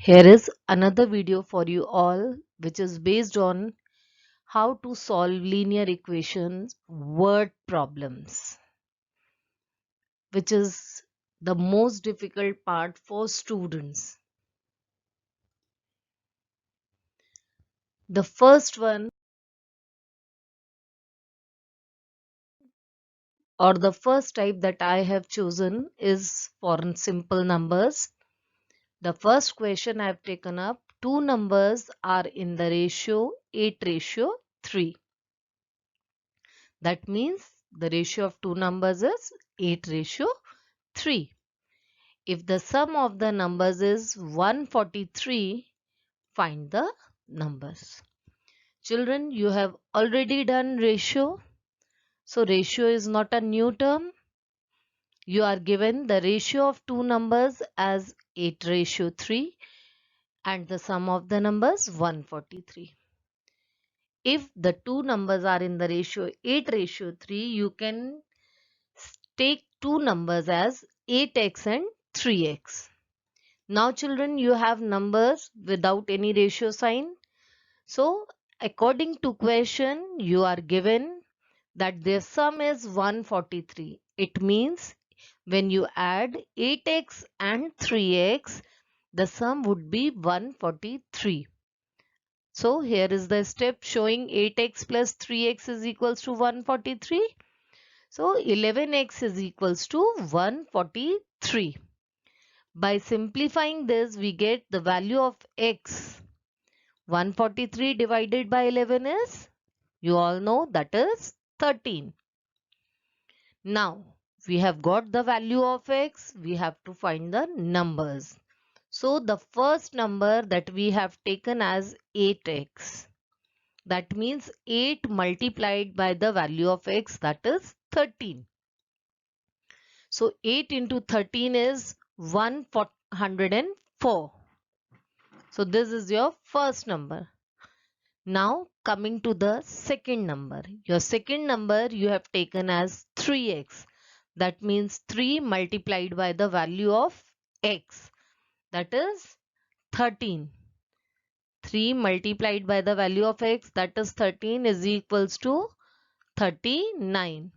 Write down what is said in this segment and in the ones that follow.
Here is another video for you all, which is based on how to solve linear equations word problems, which is the most difficult part for students. The first one, or the first type that I have chosen, is for simple numbers. The first question I have taken up, two numbers are in the ratio 8:3. That means the ratio of two numbers is 8:3. If the sum of the numbers is 143, find the numbers. Children, you have already done ratio. So ratio is not a new term. You are given the ratio of two numbers as 8:3 and the sum of the numbers 143. If the two numbers are in the ratio 8:3, you can take two numbers as 8x and 3x. Now children, you have numbers without any ratio sign. So according to question, you are given that their sum is 143. It means when you add 8x and 3x, the sum would be 143. So here is the step showing 8x plus 3x is equals to 143. So 11x is equals to 143. By simplifying this, we get the value of x. 143 divided by 11 is, you all know, that is 13. Now, we have got the value of x. We have to find the numbers. So, the first number that we have taken as 8x. That means 8 multiplied by the value of x, that is 13. So 8 into 13 is 104. So this is your first number. Now coming to the second number. Your second number you have taken as 3x. That means 3 multiplied by the value of x. That is 13. 3 multiplied by the value of x, that is 13, is equals to 39.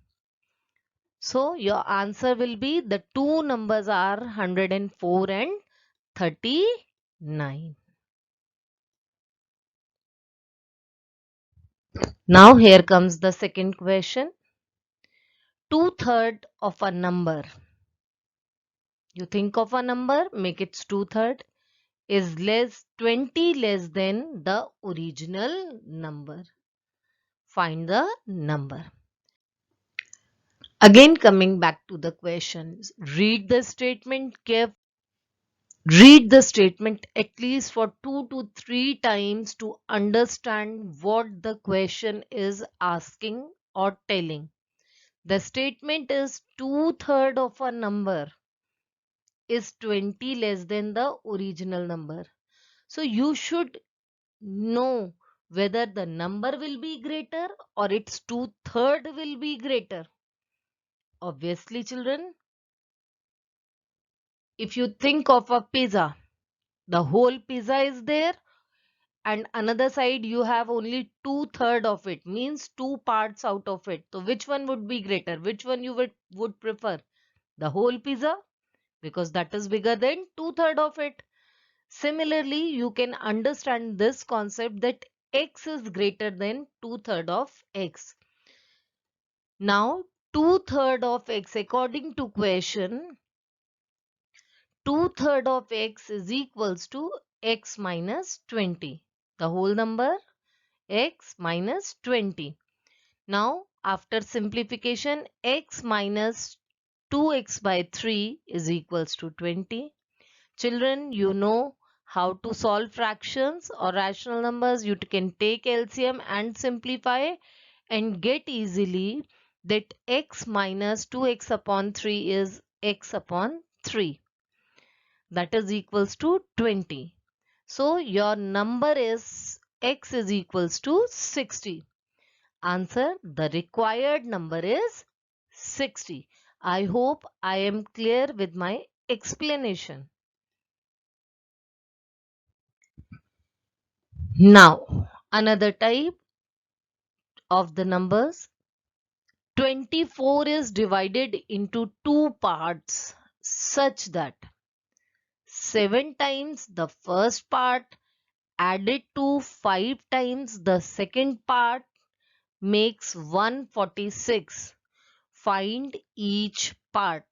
So your answer will be, the two numbers are 104 and 39. Now here comes the second question. 2/3 of a number. You think of a number, make its 2/3, is 20 less than the original number. Find the number. Again coming back to the questions. Read the statement carefully. Read the statement at least for 2 to 3 times to understand what the question is asking or telling. The statement is 2/3 of a number is 20 less than the original number. So you should know whether the number will be greater or its 2/3 will be greater. Obviously, children, if you think of a pizza, the whole pizza is there and another side you have only 2/3 of it, means two parts out of it. So which one would be greater? Which one you would prefer? The whole pizza, because that is bigger than 2/3 of it. Similarly, you can understand this concept that x is greater than 2/3 of x. Now 2/3 of x, according to question, 2/3 of x is equals to x minus 20. The whole number x minus 20. Now after simplification, x minus 2x by 3 is equals to 20. Children, you know how to solve fractions or rational numbers. You can take LCM and simplify and get easily that x minus 2x upon 3 is x upon 3. That is equals to 20. So your number is x is equals to 60. Answer, the required number is 60. I hope I am clear with my explanation. Now, another type of the numbers. 24 is divided into two parts such that 7 times the first part added to 5 times the second part makes 146. Find each part.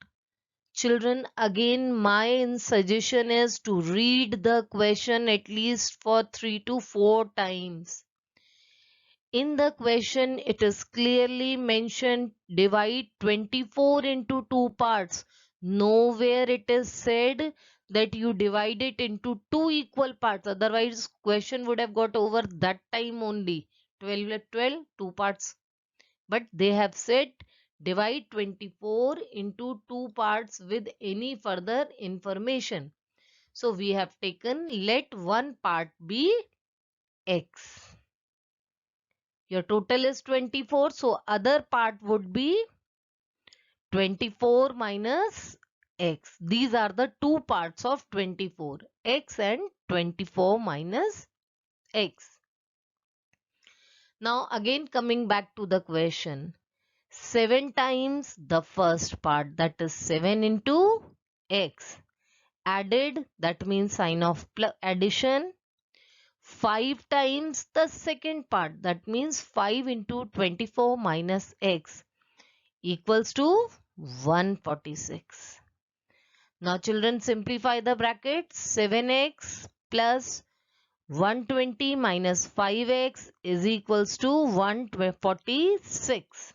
Children, again my suggestion is to read the question at least for 3 to 4 times. In the question, it is clearly mentioned divide 24 into two parts. Nowhere it is said that you divide it into two equal parts. Otherwise, question would have got over that time only. 12 at 12, two parts. But they have said divide 24 into two parts with any further information. So we have taken let one part be x. Your total is 24. So other part would be 24 minus x. These are the two parts of 24. X and 24 minus x. Now again coming back to the question. 7 times the first part, that is 7 into x. Added, that means sign of addition. 5 times the second part, that means 5 into 24 minus x equals to 146. Now children, simplify the brackets. 7x plus 120 minus 5x is equals to 146.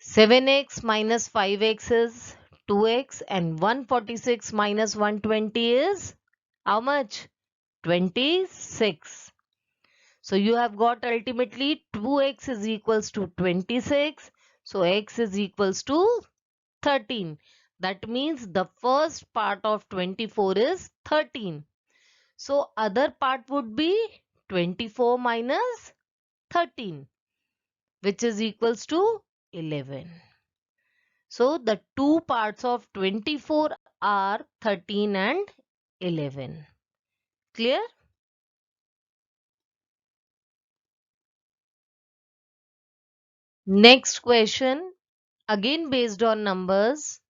7x minus 5x is 2x and 146 minus 120 is how much? 26. So you have got ultimately 2x is equals to 26. So x is equals to 13. That means the first part of 24 is 13. So other part would be 24 minus 13, which is equals to 11. So the two parts of 24 are 13 and 11. Clear? Next question, again based on numbers,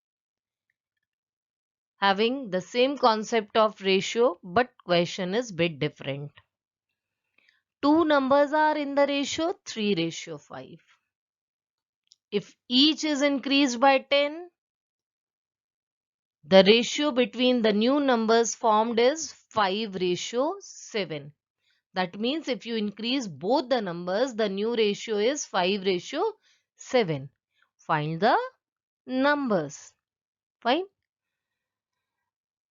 having the same concept of ratio, but question is bit different. Two numbers are in the ratio 3:5. If each is increased by 10, the ratio between the new numbers formed is 5:7. That means if you increase both the numbers, the new ratio is 5:7. Find the numbers. Fine.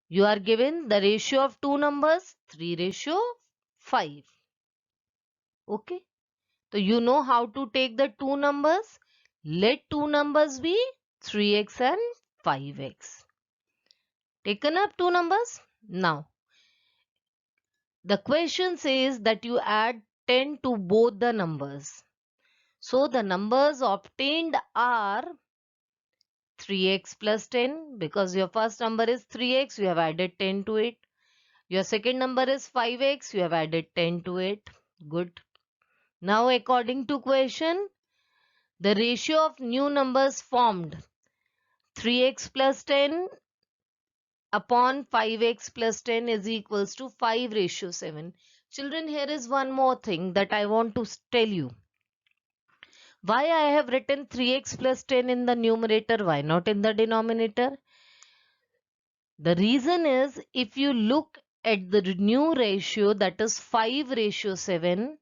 You are given the ratio of two numbers 3:5. Okay. So you know how to take the two numbers. Let two numbers be 3x and 5x. Taken up two numbers. Now, the question says that you add 10 to both the numbers. So the numbers obtained are 3x plus 10, because your first number is 3x, you have added 10 to it. Your second number is 5x, you have added 10 to it. Good. Now according to question, the ratio of new numbers formed 3x plus 10 upon 5x plus 10 is equals to 5:7. Children, here is one more thing that I want to tell you. Why I have written 3x plus 10 in the numerator, why not in the denominator? The reason is, if you look at the new ratio, that is 5:7,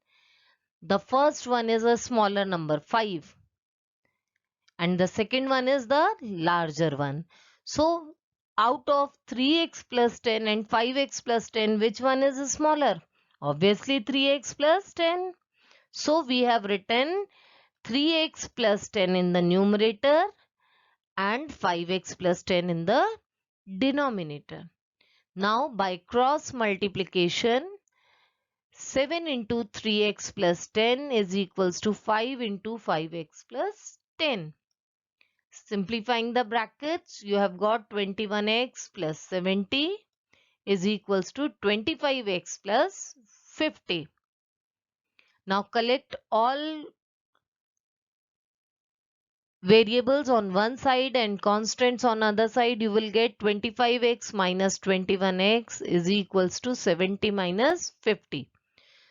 the first one is a smaller number 5 and the second one is the larger one. So out of 3x plus 10 and 5x plus 10, which one is smaller? Obviously 3x plus 10. So we have written 3x plus 10 in the numerator and 5x plus 10 in the denominator. Now by cross multiplication, 7 into 3x plus 10 is equals to 5 into 5x plus 10. Simplifying the brackets, you have got 21x plus 70 is equals to 25x plus 50. Now collect all variables on one side and constants on other side. You will get 25x minus 21x is equals to 70 minus 50.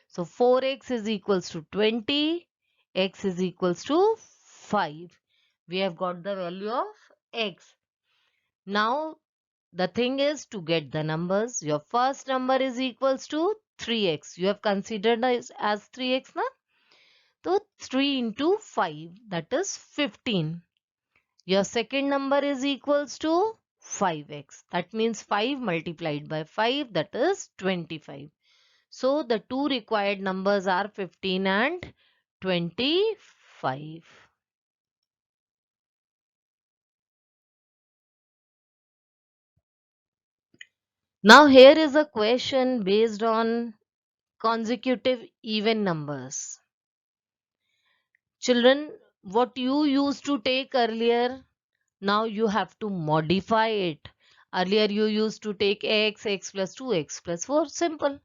So 4x is equals to 20, x is equals to 5. We have got the value of x. Now the thing is to get the numbers. Your first number is equals to 3x. You have considered as 3x now. So 3 into 5, that is 15. Your second number is equals to 5x. That means 5 multiplied by 5, that is 25. So the two required numbers are 15 and 25. Now here is a question based on consecutive even numbers. Children, what you used to take earlier, now you have to modify it. Earlier you used to take x, x plus 2, x plus 4, simple.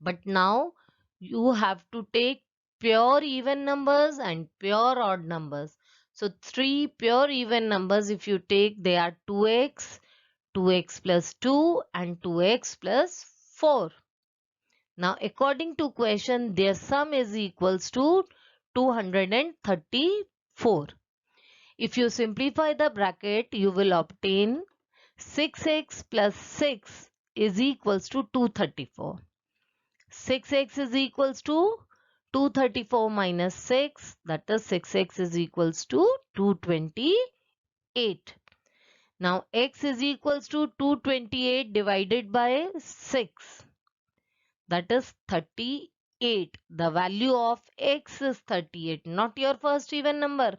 But now you have to take pure even numbers and pure odd numbers. So three pure even numbers if you take, they are 2x, 2x plus 2 and 2x plus 4. Now according to question, their sum is equals to 234. If you simplify the bracket, you will obtain 6x plus 6 is equals to 234. 6x is equals to 234 minus 6, that is 6x is equals to 228. Now x is equals to 228 divided by 6, that is 38. The value of x is 38, not your first even number.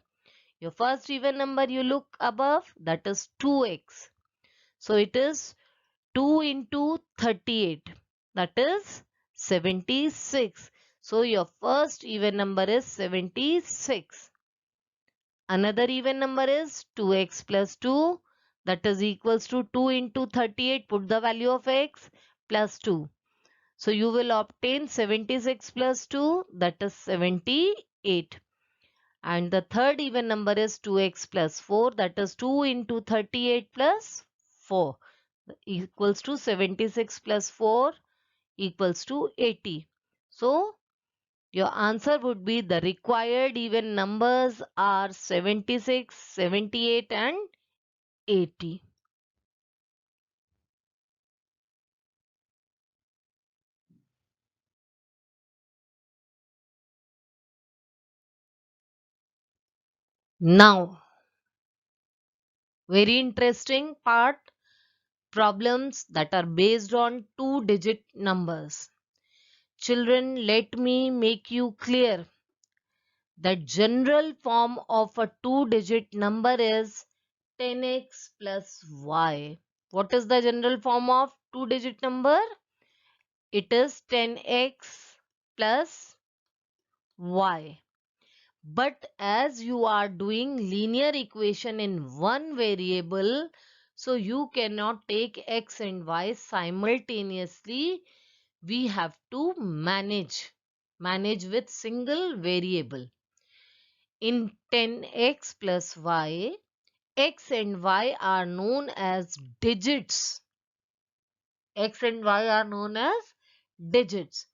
Your first even number you look above, that is 2x. So it is 2 into 38, that is 76. So your first even number is 76. Another even number is 2x plus 2, that is equals to 2 into 38. Put the value of x plus 2. So you will obtain 76 plus 2, that is 78. And the third even number is 2x plus 4, that is 2 into 38 plus 4 equals to 76 plus 4 equals to 80. So your answer would be the required even numbers are 76, 78 and 80. Now, very interesting part, problems that are based on two-digit numbers. Children, let me make you clear that general form of a two-digit number is 10x plus y. What is the general form of two-digit number? It is 10x plus y. But as you are doing linear equation in one variable, so you cannot take x and y simultaneously. We have to manage with single variable. In 10x plus y, x and y are known as digits. X and y are known as digits.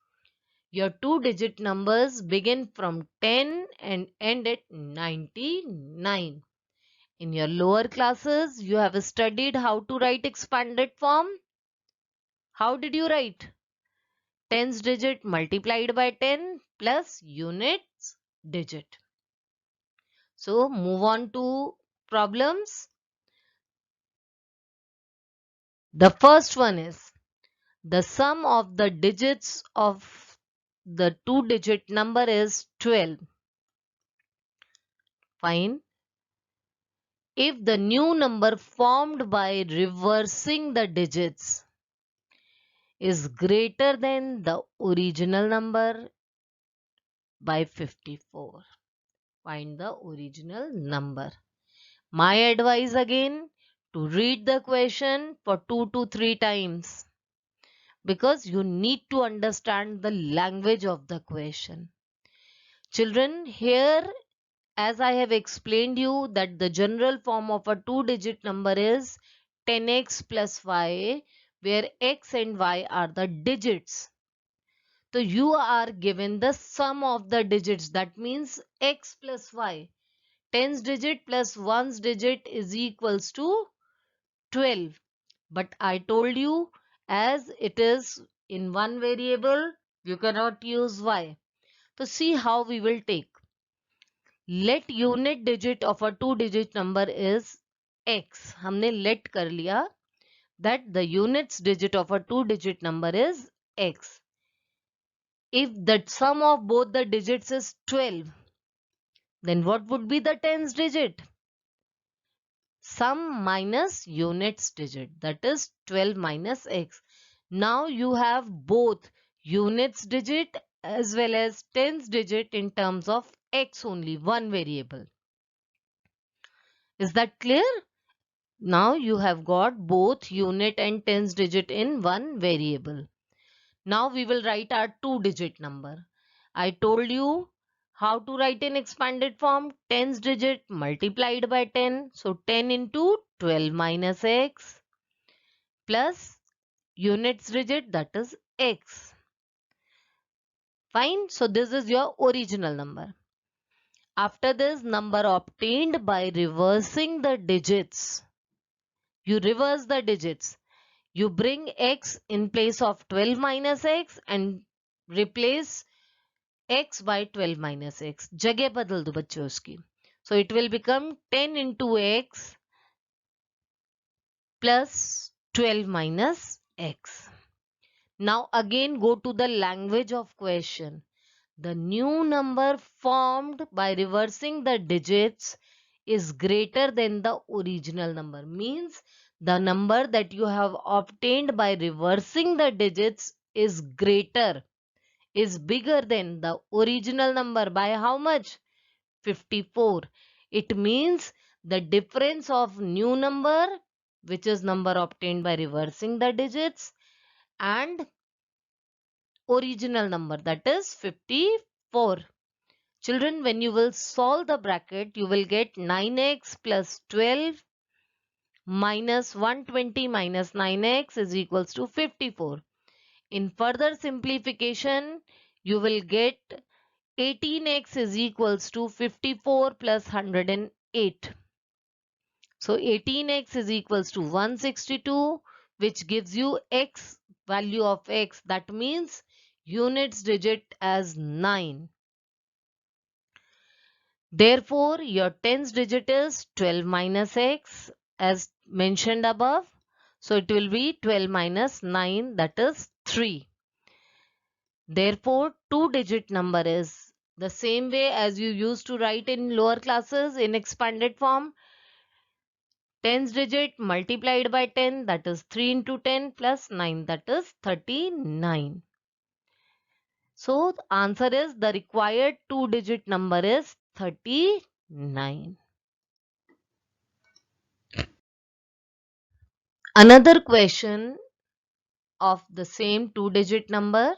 Your two-digit numbers begin from 10 and end at 99. In your lower classes, you have studied how to write expanded form. How did you write? Tens digit multiplied by 10 plus units digit. So move on to problems. The first one is the sum of the digits of the two-digit number is 12. Fine. If the new number formed by reversing the digits is greater than the original number by 54. Find the original number. My advice again, to read the question for 2 to 3 times. because you need to understand the language of the question. Children, here as I have explained you that the general form of a two-digit number is 10x plus y, where x and y are the digits. So you are given the sum of the digits, that means x plus y. 10's digit plus 1's digit is equals to 12. But I told you as it is in one variable, you cannot use y. So see how we will take. Let unit digit of a two digit number is x. हमने let कर लिया that the units digit of a two digit number is x. If the sum of both the digits is 12, then what would be the tens digit? Sum minus units digit, that is 12 minus x. Now you have both units digit as well as tens digit in terms of x only, one variable. Is that clear? Now you have got both unit and tens digit in one variable. Now we will write our two-digit number. I told you how to write in expanded form. Tens digit multiplied by 10. So 10 into 12 minus x plus units digit, that is x. Fine. So this is your original number. After this, number obtained by reversing the digits. You reverse the digits. You bring x in place of 12 minus x and replace x by 12 minus x. जगह बदल दो बच्चों उसकी. So it will become 10 into x plus 12 minus x. Now again go to the language of question. The new number formed by reversing the digits is greater than the original number. Means the number that you have obtained by reversing the digits is greater, is bigger than the original number by how much? 54. It means the difference of new number, which is number obtained by reversing the digits, and original number, that is 54. Children, when you will solve the bracket, you will get 9x plus 12 minus 120 minus 9x is equals to 54. In further simplification, you will get 18x is equals to 54 plus 108. So 18x is equals to 162, which gives you x, value of x. That means units digit as 9. Therefore, your tens digit is 12 minus x as mentioned above. So it will be 12 minus 9, that is 3. Therefore, two-digit number is the same way as you used to write in lower classes in expanded form. Tens digit multiplied by 10, that is 3 into 10 plus 9, that is 39. So the answer is the required two-digit number is 39. Another question of the same two-digit number,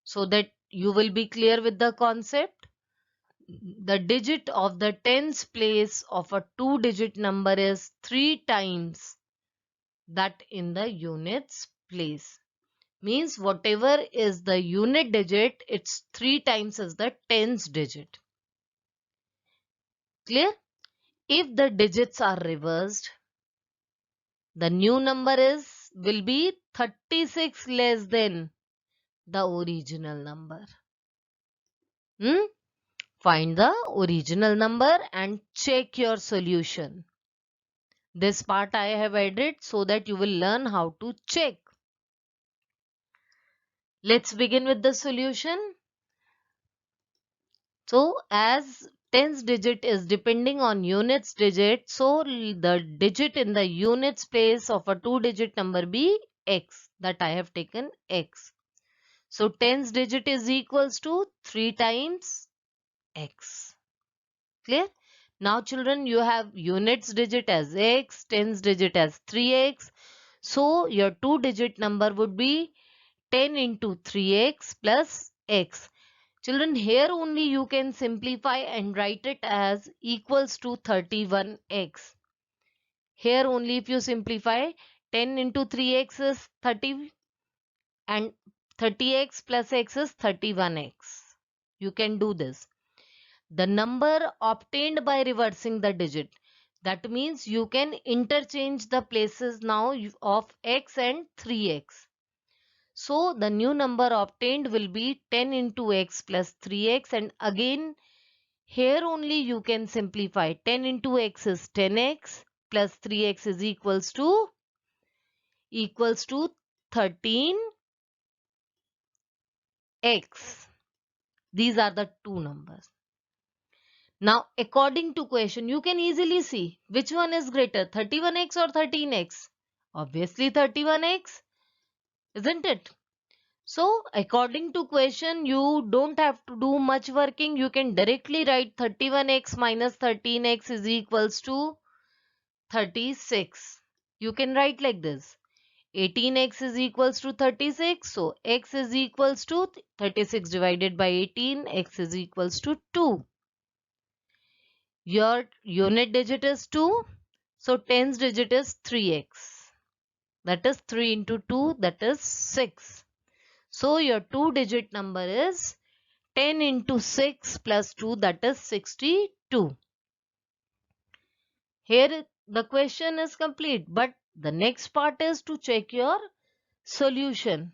so that you will be clear with the concept. The digit of the tens place of a two-digit number is 3 times that in the units place. Means whatever is the unit digit, it's 3 times as the tens digit. Clear? If the digits are reversed, the new number will be 36 less than the original number. Find the original number and check your solution. This part I have added so that you will learn how to check. Let's begin with the solution. So as tens digit is depending on units digit, so the digit in the units place of a two-digit number be x, that I have taken x. So tens digit is equals to 3 times x. Clear? Now children, you have units digit as x, tens digit as 3x. So your two-digit number would be 10 into 3x plus x. Children, here only you can simplify and write it as equals to 31x. Here only if you simplify, 10 into 3x is 30 and 30x plus x is 31x. You can do this. The number obtained by reversing the digit. That means you can interchange the places now of x and 3x. So the new number obtained will be 10 into x plus 3x, and again here only you can simplify. 10 into x is 10x plus 3x is equals to 13x. These are the two numbers. Now according to question, you can easily see which one is greater, 31x or 13x. Obviously 31x, isn't it? So according to question, you don't have to do much working. You can directly write 31x minus 13x is equals to 36. You can write like this. 18x is equals to 36. So x is equals to 36 divided by 18. X is equals to 2. Your unit digit is 2. So tens digit is 3x. That is 3 into 2. That is 6. So your two-digit number is 10 into 6 plus 2, that is 62. Here the question is complete, but the next part is to check your solution.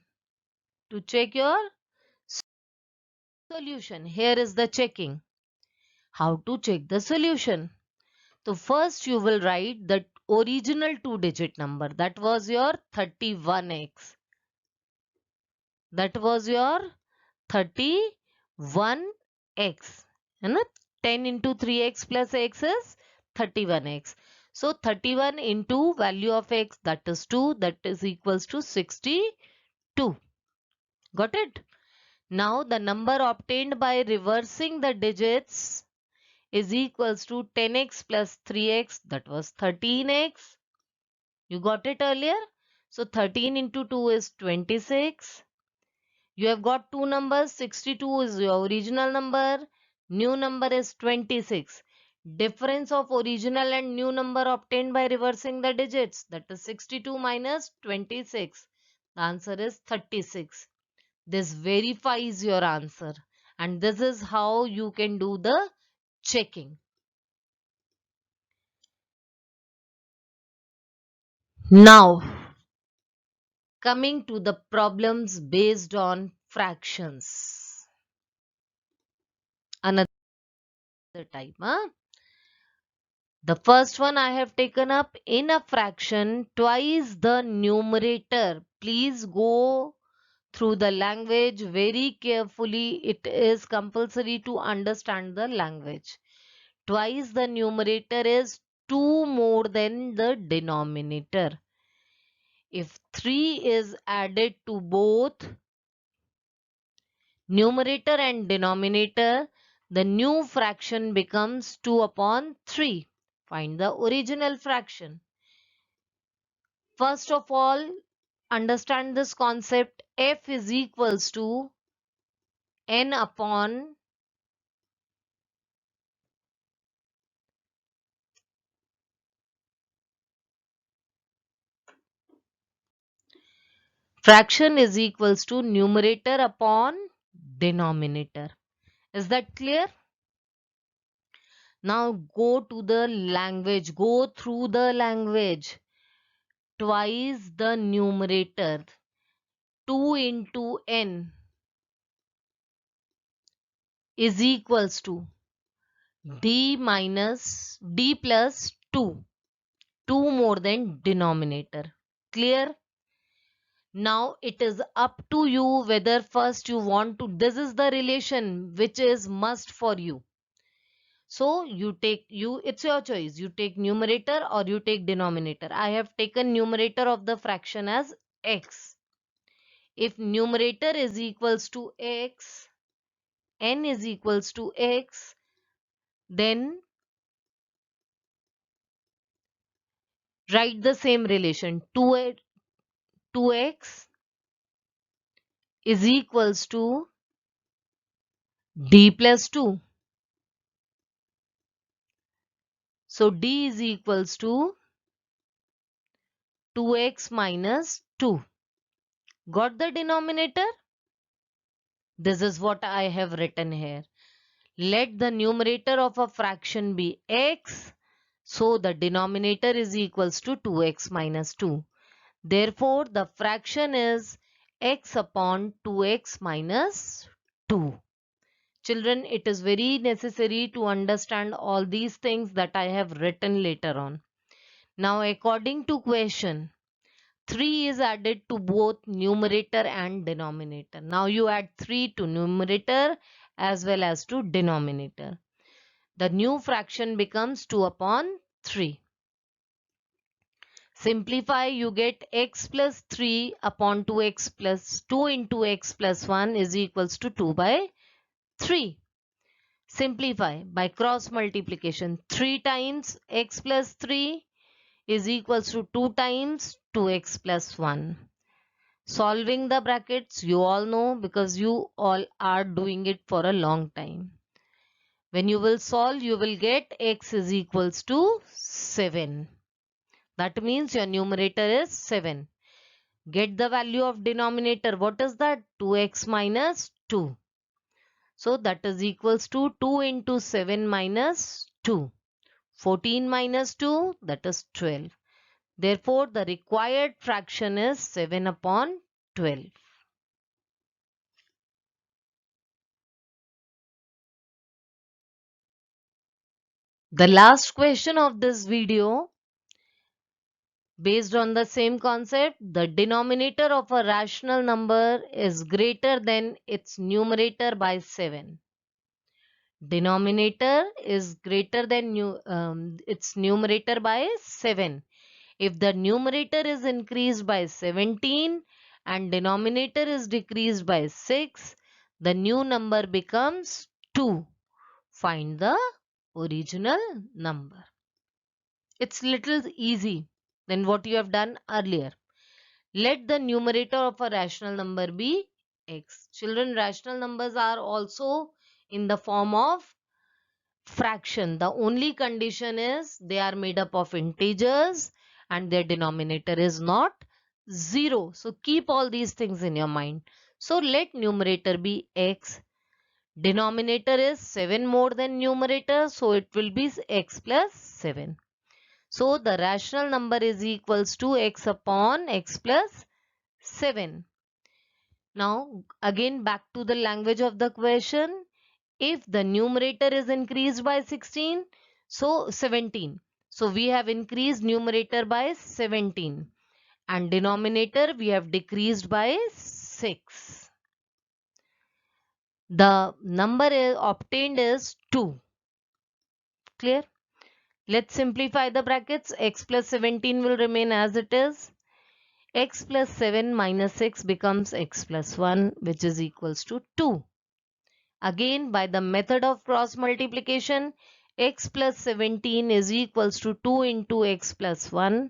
To check your solution, here is the checking. How to check the solution? So first you will write the original two-digit number. That was your 31x. That was your 31x. And 10 into 3x plus x is 31x. So 31 into value of x, that is 2, that is equals to 62. Got it? Now the number obtained by reversing the digits is equals to 10x plus 3x, that was 13x. You got it earlier? So 13 into 2 is 26. You have got two numbers. 62 is your original number. New number is 26. Difference of original and new number obtained by reversing the digits. That is 62 minus 26. The answer is 36. This verifies your answer. And this is how you can do the checking. Now, coming to the problems based on fractions. Another type. The first one I have taken up, in a fraction twice the numerator. Please go through the language very carefully. It is compulsory to understand the language. Twice the numerator is 2 more than the denominator. If 3 is added to both numerator and denominator, the new fraction becomes 2 upon 3. Find the original fraction. First of all, understand this concept. F is equals to n upon fraction is equals to numerator upon denominator. Is that clear? Now go to the language. Go through the language. Twice the numerator. 2 into n is equals to d minus d plus 2. 2 more than denominator. Clear? Now it is up to you whether first you want to, this is the relation which is must for you. So it's your choice. You take numerator or you take denominator. I have taken numerator of the fraction as x. If numerator is equals to x, n is equals to x, then write the same relation. 2x is equals to d plus 2. So d is equals to 2x minus 2. Got the denominator? This is what I have written here. Let the numerator of a fraction be x. So the denominator is equals to 2x minus 2. Therefore, the fraction is x upon 2x minus 2. Children, it is very necessary to understand all these things that I have written later on. Now, according to question, 3 is added to both numerator and denominator. Now you add 3 to numerator as well as to denominator. The new fraction becomes 2 upon 3. Simplify, you get x plus 3 upon 2x plus 2 into x plus 1 is equals to 2 by 3. Simplify by cross multiplication. 3 times x plus 3 is equals to 2 times 2x plus 1. Solving the brackets, you all know because you all are doing it for a long time. When you will solve, you will get x is equals to 7. That means your numerator is 7. Get the value of denominator. What is that? 2x minus 2. So that is equals to 2 into 7 minus 2. 14 minus 2, that is 12. Therefore, the required fraction is 7 upon 12. The last question of this video, based on the same concept, the denominator of a rational number is greater than its numerator by 7. Denominator is greater than its numerator by 7. If the numerator is increased by 17 and denominator is decreased by 6, the new number becomes 2. Find the original number. It's little easy than what you have done earlier. Let the numerator of a rational number be x. Children, rational numbers are also in the form of fraction. The only condition is they are made up of integers and their denominator is not 0. So keep all these things in your mind. So let numerator be x. Denominator is 7 more than numerator, so it will be x plus 7. So the rational number is equals to x upon x plus 7. Now again back to the language of the question. If the numerator is increased by 17, so we have increased numerator by 17 and denominator we have decreased by 6. The number obtained is 2. Clear? Let's simplify the brackets. X plus 17 will remain as it is. X plus 7 minus 6 becomes x plus 1, which is equals to 2. Again, by the method of cross multiplication, x plus 17 is equals to 2 into x plus 1.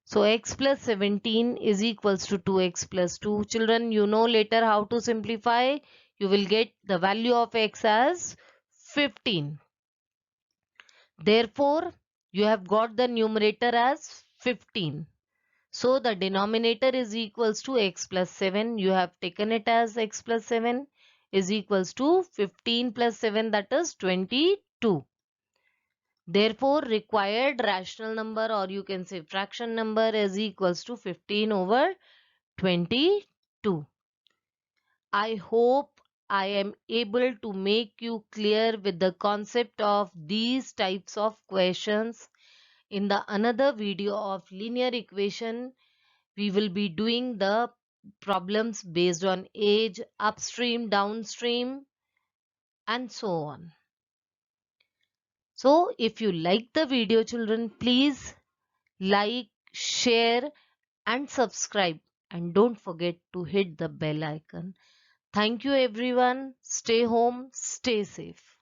So x plus 17 is equals to 2x plus 2. Children, you know later how to simplify. You will get the value of x as 15. Therefore, you have got the numerator as 15. So the denominator is equals to x plus 7. You have taken it as x plus 7 is equals to 15 plus 7, that is 22. Therefore, required rational number, or you can say fraction number, is equals to 15 over 22. I hope I am able to make you clear with the concept of these types of questions. In the another video of linear equation, we will be doing the problems based on age, upstream, downstream, and so on. So if you like the video, children, please like, share and subscribe, and don't forget to hit the bell icon. Thank you everyone. Stay home, stay safe.